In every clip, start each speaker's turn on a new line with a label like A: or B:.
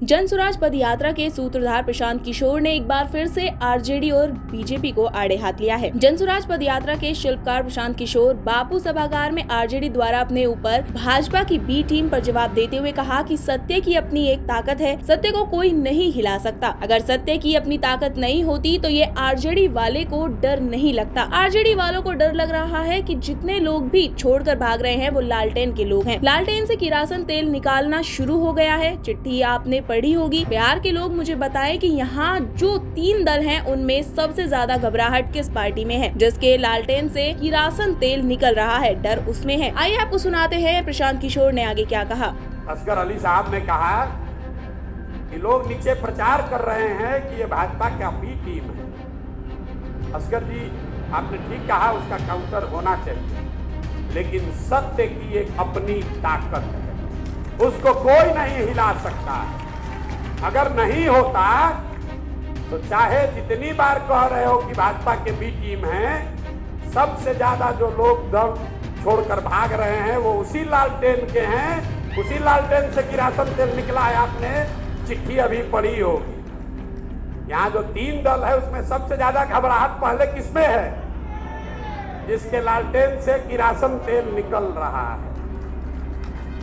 A: जनसुराज पदयात्रा के सूत्रधार प्रशांत किशोर ने एक बार फिर से आरजेडी और बीजेपी को आड़े हाथ लिया है। जनसुराज पदयात्रा के शिल्पकार प्रशांत किशोर बापू सभागार में आरजेडी द्वारा अपने ऊपर भाजपा की बी टीम पर जवाब देते हुए कहा कि सत्य की अपनी एक ताकत है, सत्य को कोई नहीं हिला सकता। अगर सत्य की अपनी ताकत नहीं होती तो ये आरजेडी वाले को डर नहीं लगता। आरजेडी वालों को डर लग रहा है कि जितने लोग भी छोड़कर भाग रहे हैं वो लालटेन के लोग हैं। लालटेन से किरासन तेल निकालना शुरू हो गया है। चिट्ठी आपने पढ़ी होगी। बिहार के लोग मुझे बताएं कि यहाँ जो 3 दल हैं उनमें सबसे ज्यादा घबराहट किस पार्टी में है, जिसके लालटेन से किरासन तेल निकल रहा है, डर उसमें है। आइए आपको सुनाते हैं प्रशांत किशोर ने आगे क्या कहा।
B: असगर अली साहब ने कहा कि लोग नीचे प्रचार कर रहे हैं कि ये भाजपा का बी टीम है। असगर जी आपने ठीक कहा, उसका काउंटर होना चाहिए, लेकिन सत्य की एक अपनी ताकत है, उसको कोई नहीं हिला सकता है। अगर नहीं होता तो चाहे जितनी बार कह रहे हो कि भाजपा के बी टीम है, सबसे ज्यादा जो लोग दल छोड़कर भाग रहे हैं वो उसी लालटेन के हैं। उसी लालटेन से किरासन तेल निकला है। आपने चिट्ठी अभी पढ़ी होगी। यहाँ जो 3 दल है उसमें सबसे ज्यादा घबराहट पहले किसमें है? जिसके लालटेन से किरासन तेल निकल रहा है।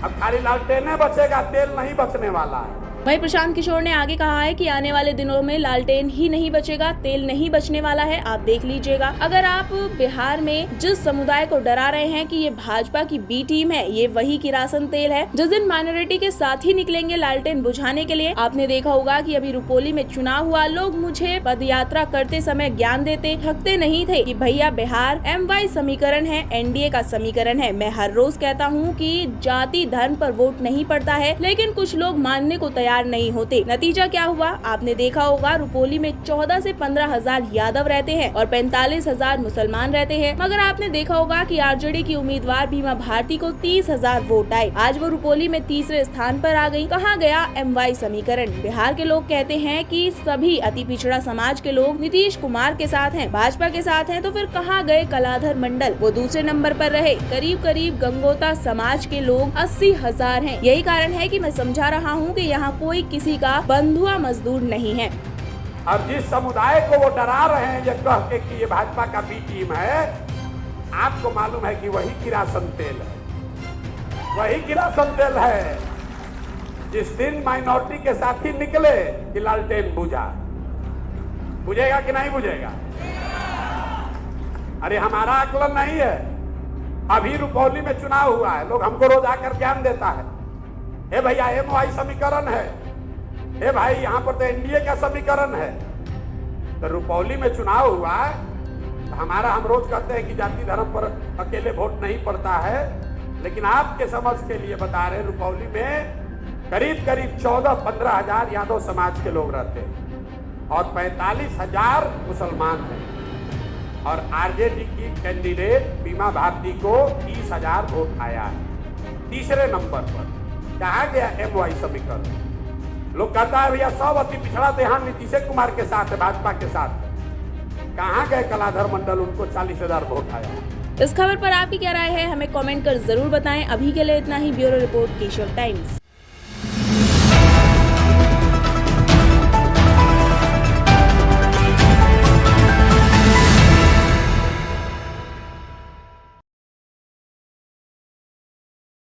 B: अब खाली लालटेन बचेगा, तेल नहीं बचने वाला है।
A: वहीं प्रशांत किशोर ने आगे कहा है कि आने वाले दिनों में लालटेन ही नहीं बचेगा, तेल नहीं बचने वाला है, आप देख लीजिएगा। अगर आप बिहार में जिस समुदाय को डरा रहे हैं कि ये भाजपा की बी टीम है, ये वही किरासन तेल है। जिस दिन माइनॉरिटी के साथ ही निकलेंगे लालटेन बुझाने के लिए। आपने देखा होगा कि अभी रुपौली में चुनाव हुआ, लोग मुझे पदयात्रा करते समय ज्ञान देते थकते नहीं थे कि भैया बिहार MY समीकरण है, NDA का समीकरण है। मैं हर रोज कहता हूँ कि जाति धर्म पर वोट नहीं पड़ता है, लेकिन कुछ लोग मानने को तैयार नहीं होते। नतीजा क्या हुआ आपने देखा होगा। रुपौली में 14 से 15 हजार यादव रहते हैं और 45 हजार मुसलमान रहते हैं, मगर आपने देखा होगा कि आरजेडी की उम्मीदवार बीमा भारती को 30 हजार वोट आए। आज वो रुपौली में तीसरे स्थान पर आ गई। कहाँ गया MY समीकरण? बिहार के लोग कहते हैं कि सभी अति पिछड़ा समाज के लोग नीतीश कुमार के साथ हैं, भाजपा के साथ हैं, तो फिर कहाँ गए कलाधर मंडल? वो दूसरे नंबर पर रहे। करीब करीब गंगोता समाज के लोग 80 हजार हैं। यही कारण है कि मैं समझा रहा हूँ कि यहाँ कोई किसी का बंधुआ मजदूर नहीं है।
B: और जिस समुदाय को वो डरा रहे हैं ये कह के कि ये भाजपा का बी टीम है, आपको मालूम है कि वही किरासन तेल है। वही किरासन तेल है जिस दिन माइनॉरिटी के साथ ही निकले कि लालटेन बुझा। बुझेगा कि नहीं बुझेगा? अरे हमारा आकलन नहीं है। अभी रुपौली में चुनाव हुआ है, लोग हमको रोज आकर ज्ञान देता है, हे भैया MY समीकरण है, हे भाई यहाँ पर तो NDA का समीकरण है। तो रुपौली में चुनाव हुआ तो हम रोज कहते हैं कि जाति धर्म पर अकेले वोट नहीं पड़ता है, लेकिन आपके समझ के लिए बता रहे, रुपौली में करीब करीब 14-15 हजार यादव समाज के लोग रहते हैं और 45 हजार मुसलमान हैं। और आरजेडी की कैंडिडेट बीमा भारती को 30 हजार वोट आया है। तीसरे नंबर पर कहा गया MY समीकरण। लोग कहता है भैया सब अति पिछड़ा तो यहाँ नीतीश कुमार के साथ है, भाजपा के साथ है। कहाँ गए कलाधर मंडल? उनको 40 हजार वोट आया।
A: इस खबर पर आपकी क्या राय है, हमें कमेंट कर जरूर बताएं। अभी के लिए इतना ही। Bureau report Keshav times.